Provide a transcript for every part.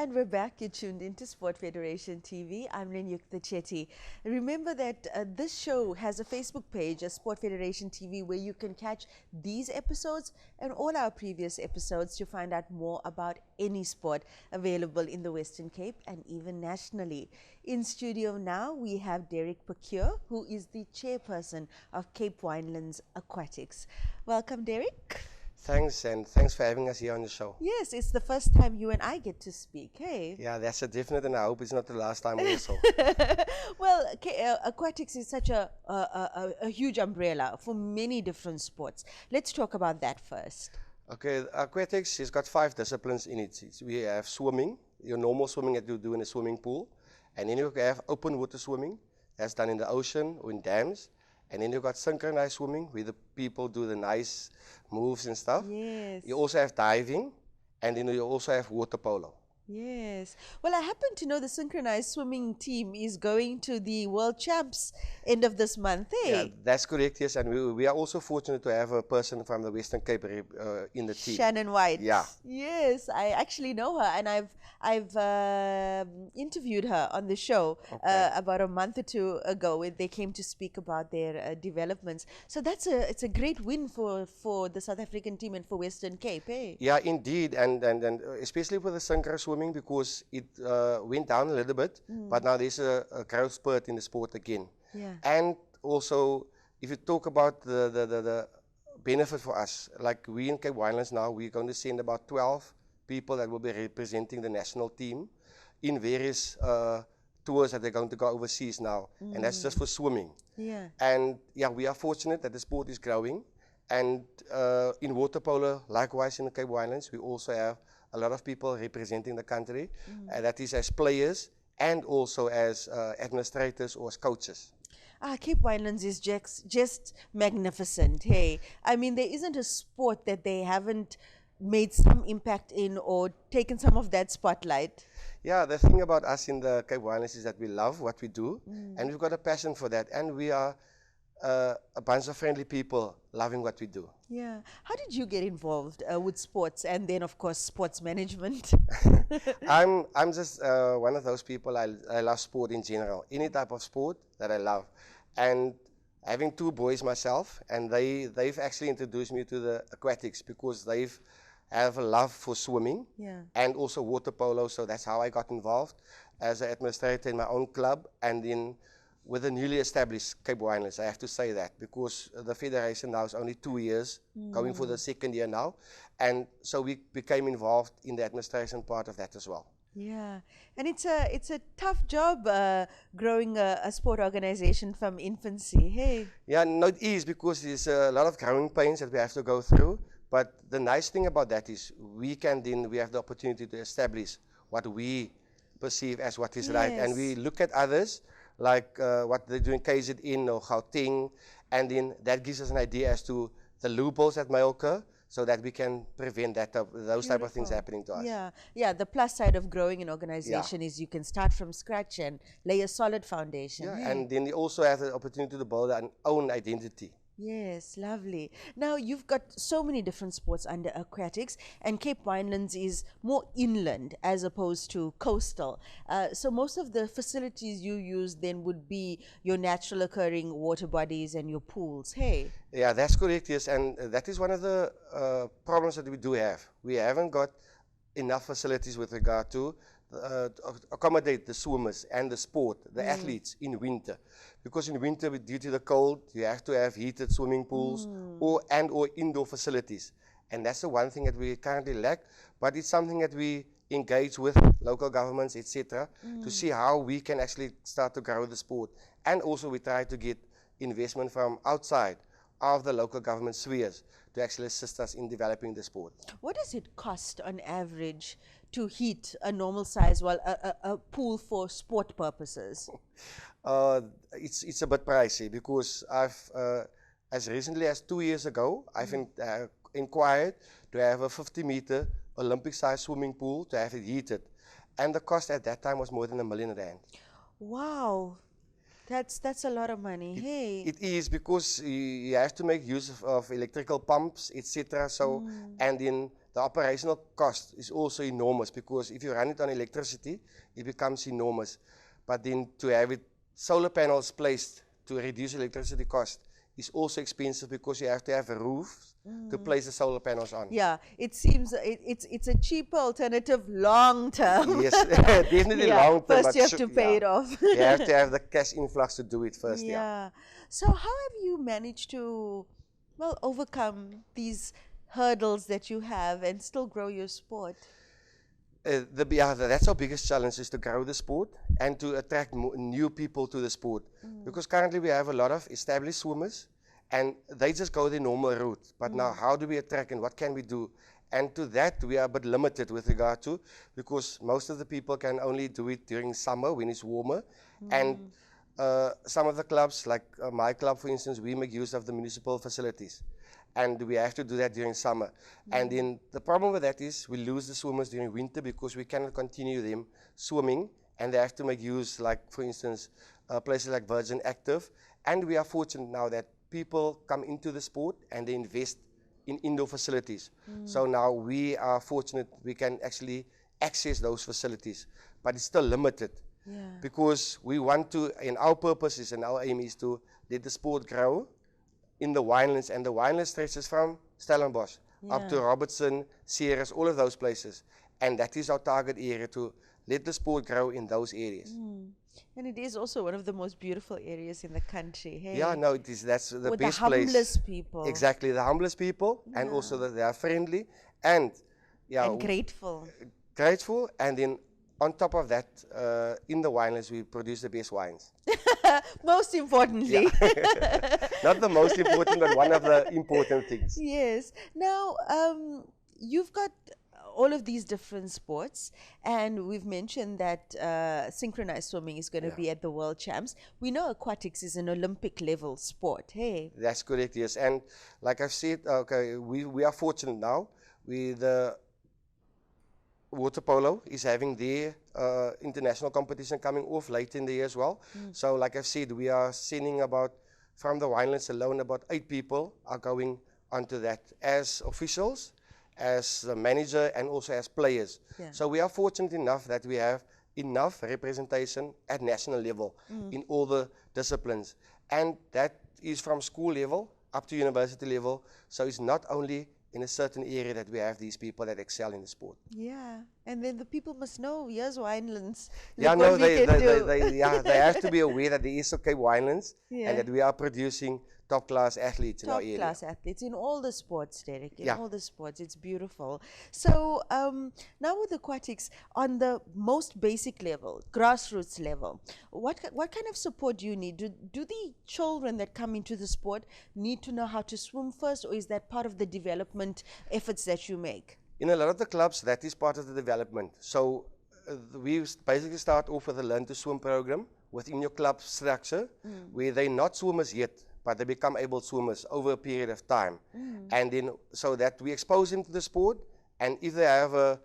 And we're back. You're tuned into Sport Federation TV. I'm Lenyukta Chetty. Remember that this show has a Facebook page, a Sport Federation TV, where you can catch these episodes and all our previous episodes to find out more about any sport available in the Western Cape and even nationally. In studio now, we have Derek Pacure, who is the chairperson of Cape Winelands Aquatics. Welcome, Derek. Thanks, and thanks for having us here on the show. Yes, it's the first time you and I get to speak. Hey. Yeah, that's a definite, and I hope it's not the last time also. Well, aquatics is such a huge umbrella for many different sports. Let's talk about that first. Okay, aquatics has got 5 disciplines in it. We have swimming, your normal swimming that you do in a swimming pool, and then you have open water swimming, that's done in the ocean or in dams. And then you've got synchronized swimming, where the people do the nice moves and stuff. Yes. You also have diving, and then you also have water polo. Yes. Well, I happen to know the synchronized swimming team is going to the World Champs end of this month, eh? Yeah, that's correct, yes. And we are also fortunate to have a person from the Western Cape in the team. Shannon White. Yeah. Yes, I actually know her, and I've interviewed her on the show about a month or two ago, when they came to speak about their developments. So it's a great win for the South African team and for Western Cape, eh? Yeah, indeed, and especially for the synchro swimming, because it went down a little bit, but now there's a growth spurt in the sport again. Yeah. And also, if you talk about the benefit for us, like we in Cape Winelands now, we're going to send about 12 people that will be representing the national team in various tours that they're going to go overseas now, and that's just for swimming. Yeah. And yeah, we are fortunate that the sport is growing, and in water polo, likewise in the Cape Winelands, we also have a lot of people representing the country, and that is as players and also as administrators or as coaches. Cape Winelands is just magnificent. Hey, I mean, there isn't a sport that they haven't made some impact in or taken some of that spotlight. Yeah, the thing about us in the Cape Winelands is that we love what we do, and we've got a passion for that, and we are a bunch of friendly people loving what we do. Yeah. How did you get involved with sports, and then, of course, sports management? I'm just one of those people. I love sport in general, any type of sport that I love. And having 2 boys myself, and they've actually introduced me to the aquatics because they've have a love for swimming, and also water polo. So that's how I got involved as an administrator in my own club, and then with the newly established Cape Winelands, I have to say that, because the federation now is only 2 years, going for the 2nd year now, and so we became involved in the administration part of that as well. Yeah, and it's a tough job growing a sport organization from infancy. Hey. Yeah, no, it is, because there's a lot of growing pains that we have to go through. But the nice thing about that is we have the opportunity to establish what we perceive as what is right, and we look at others, like what they do in KZN or Gauteng, and then that gives us an idea as to the loopholes that may occur, so that we can prevent those type of things happening to us. Yeah, yeah. The plus side of growing an organization is you can start from scratch and lay a solid foundation. Yeah, and then you also have the opportunity to build an own identity. Yes, lovely. Now, you've got so many different sports under aquatics, and Cape Winelands is more inland as opposed to coastal. So most of the facilities you use then would be your natural occurring water bodies and your pools. Hey? Yeah, that's correct, yes. And that is one of the problems that we do have. We haven't got enough facilities with regard to accommodate the swimmers and the sport, the athletes in winter. Because in winter, due to the cold, you have to have heated swimming pools or indoor facilities. And that's the one thing that we currently lack, but it's something that we engage with local governments, etc., to see how we can actually start to grow the sport. And also we try to get investment from outside of the local government spheres to actually assist us in developing the sport. What does it cost on average to heat a normal size, a pool for sport purposes? It's a bit pricey, because I've, as recently as 2 years ago, I've inquired to have a 50-meter Olympic-sized swimming pool to have it heated, and the cost at that time was more than R1 million. Wow. That's a lot of money. It is, because you have to make use of electrical pumps, etc. So, and then the operational cost is also enormous, because if you run it on electricity, it becomes enormous. But then to have it solar panels placed to reduce electricity cost is also expensive, because you have to have a roof to place the solar panels on. Yeah, it seems it's a cheaper alternative long term. Yes, definitely Yeah, long term. first you have to pay it off. You have to have the cash influx to do it first. Yeah. So how have you managed to, well, overcome these hurdles that you have and still grow your sport? That's our biggest challenge, is to grow the sport and to attract new people to the sport. Because currently we have a lot of established swimmers and they just go the normal route. But now how do we attract, and what can we do? And to that we are a bit limited with regard to, because most of the people can only do it during summer when it's warmer. And some of the clubs, like my club for instance, we make use of the municipal facilities. And we have to do that during summer. And then the problem with that is we lose the swimmers during winter, because we cannot continue them swimming, and they have to make use, like for instance, places like Virgin Active. And we are fortunate now that people come into the sport and they invest in indoor facilities. So now we are fortunate we can actually access those facilities, but it's still limited. Because we want to, and our purpose is, and our aim is to let the sport grow in the Winelands, and the Winelands stretches from Stellenbosch up to Robertson, Ceres, all of those places. And that is our target area, to let the sport grow in those areas. And it is also one of the most beautiful areas in the country. Hey? Yeah, no, it is. That's the with best the place. humblest people. Exactly, the humblest people, and also that they are friendly and and grateful. Grateful, and then on top of that, in the Winelands we produce the best wines. Most importantly. Not the most important, but one of the important things. Yes. Now, you've got all of these different sports, and we've mentioned that synchronized swimming is going to be at the World Champs. We know aquatics is an Olympic level sport. Hey. That's correct, yes. And like I've said, okay, we are fortunate now. The water polo is having their international competition coming off late in the year as well. So like I've said, we are sending from the Winelands alone, about 8 people are going onto that as officials, as the manager, and also as players. So we are fortunate enough that we have enough representation at national level in all the disciplines. And that is from school level up to university level. So it's not only in a certain area that we have these people that excel in the sport. Yeah, and then the people must know, here's Winelands. Yeah, no, they have to be aware that there is okay Winelands, and that we are producing top-class athletes in our area. Top-class athletes in all the sports, Derek, in all the sports. It's beautiful. So now with aquatics, on the most basic level, grassroots level, what kind of support do you need? Do the children that come into the sport need to know how to swim first, or is that part of the development efforts that you make? In a lot of the clubs, that is part of the development. So we basically start off with a Learn to Swim program within your club structure, where they're not swimmers yet, but they become able swimmers over a period of time. And then so that we expose them to the sport, and if they have a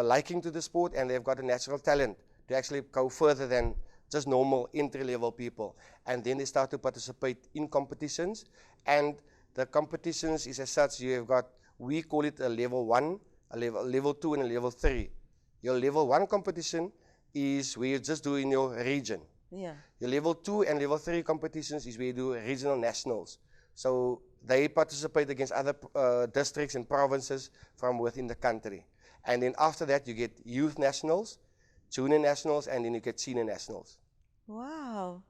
liking to the sport and they've got a natural talent, to actually go further than just normal entry-level people. And then they start to participate in competitions, and the competitions is as such, you have got, we call it a level 1, a level 2, and a level 3. Your level 1 competition is where you just do in your region. Your level 2 and level 3 competitions is where you do regional nationals. So they participate against other districts and provinces from within the country. And then after that, you get youth nationals, junior nationals, and then you get senior nationals. Wow.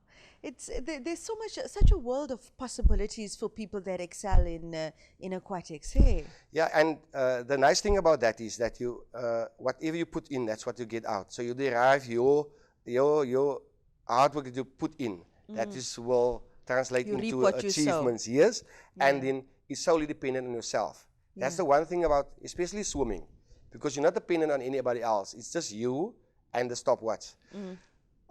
There's such a world of possibilities for people that excel in aquatics. Hey. Yeah, and the nice thing about that is that you whatever you put in, that's what you get out. So you derive your hard work that you put in. That is will translate into achievements, yes, and then it's solely dependent on yourself. That's the one thing about, especially swimming, because you're not dependent on anybody else. It's just you and the stopwatch.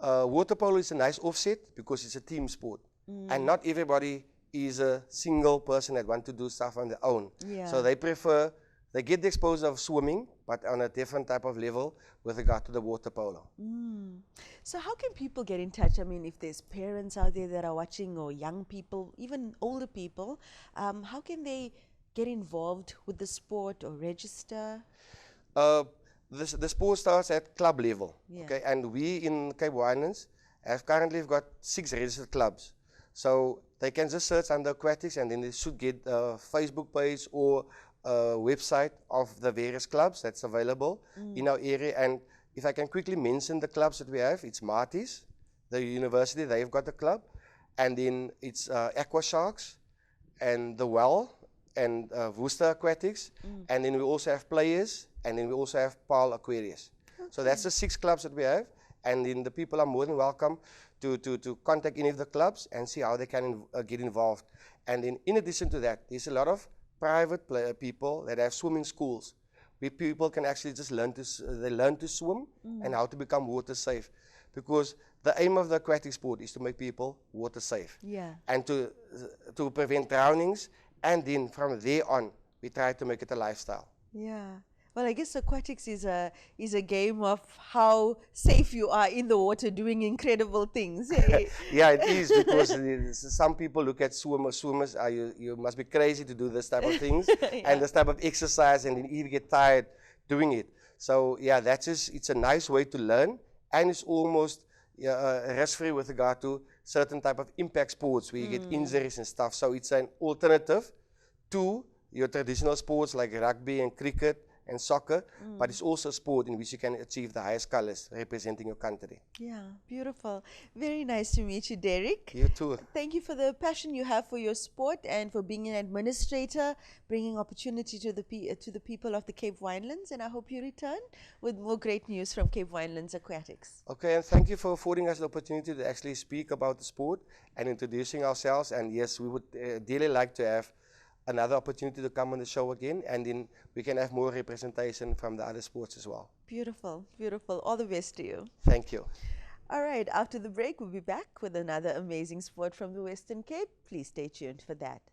Water polo is a nice offset because it's a team sport, and not everybody is a single person that want to do stuff on their own. So they get the exposure of swimming, but on a different type of level with regard to the water polo. So how can people get in touch? I mean, if there's parents out there that are watching, or young people, even older people, how can they get involved with the sport or register? Uh, the sport starts at club level, Yeah. okay, and we in Cape Winelands have currently got 6 registered clubs. So they can just search under aquatics, and then they should get a Facebook page or a website of the various clubs that's available in our area. And if I can quickly mention the clubs that we have, it's Marty's, the university, they've got a club, and then it's Aqua Sharks, and the Well, and Worcester Aquatics, and then we also have Players, and then we also have Paul Aquarius. So that's the 6 clubs that we have, and then the people are more than welcome to contact any of the clubs and see how they can get involved. And then in addition to that, there's a lot of private people that have swimming schools where people can actually just learn to swim and how to become water safe, because the aim of the aquatic sport is to make people water safe, Yeah. and to prevent drownings, and then from there on we try to make it a lifestyle. Yeah. Well, I guess aquatics is a game of how safe you are in the water doing incredible things. Hey? Yeah, it is, because some people look at swimmers, you must be crazy to do this type of things Yeah. and this type of exercise, and then even get tired doing it. So yeah, it's a nice way to learn, and it's almost risk-free with regard to certain type of impact sports where you get injuries and stuff. So it's an alternative to your traditional sports like rugby and cricket and soccer, but it's also a sport in which you can achieve the highest colors representing your country. Yeah, beautiful. Very nice to meet you, Derek. You too. Thank you for the passion you have for your sport and for being an administrator, bringing opportunity to the people of the Cape Winelands. And I hope you return with more great news from Cape Winelands Aquatics. Okay, and thank you for affording us the opportunity to actually speak about the sport and introducing ourselves. And yes, we would dearly like to have another opportunity to come on the show again, and then we can have more representation from the other sports as well. Beautiful, beautiful. All the best to you. Thank you. All right, after the break, we'll be back with another amazing sport from the Western Cape. Please stay tuned for that.